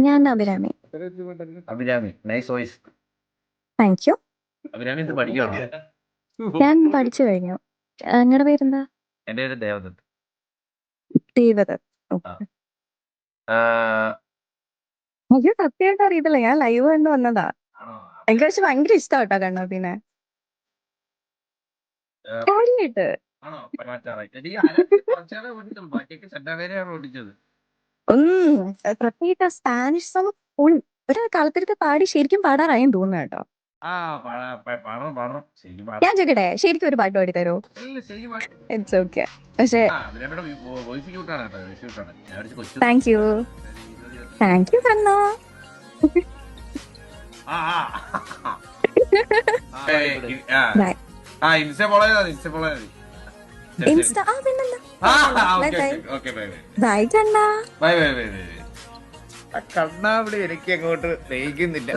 ഞാൻ Abhirami. Abhirami, nice voice. Thank you. Abhirami ഇത് പഠിക്കണോ? ഞാൻ പഠിച്ചു കഴിഞ്ഞു. നിങ്ങളുടെ പേരെന്താ? എന്റെ പേര് ദേവദത്ത്. ദേവദത്ത്. എനിക്ക് സത്യമായിട്ട് അറിയത്തില്ല. ഞാൻ ലൈവ് കണ്ടു വന്നതാ. എനിക്ക് പക്ഷെ ഭയങ്കര ഇഷ്ടമാട്ടോ കണ്ണാപ്പിനെ. കാര്യമായിട്ട് പ്രത്യേകിച്ച് സ്പാനിഷ് സോങ് ഒരു കളത്തിരുത്ത് പാടി ശരിക്കും പാടാറായും തോന്നുന്നു കേട്ടോ. ഞാൻ ചോദിക്കട്ടെ, ശരിക്കും ഒരു പാട്ട് പാടി തരോ? It's okay. പക്ഷേ താങ്ക് യു കണ്ണ. ഇൻസ്റ്റ ബൈ കണ്ണ. കണ്ണാ വിളി എനിക്ക് അങ്ങോട്ട് സ്നേഹിക്കുന്നില്ല.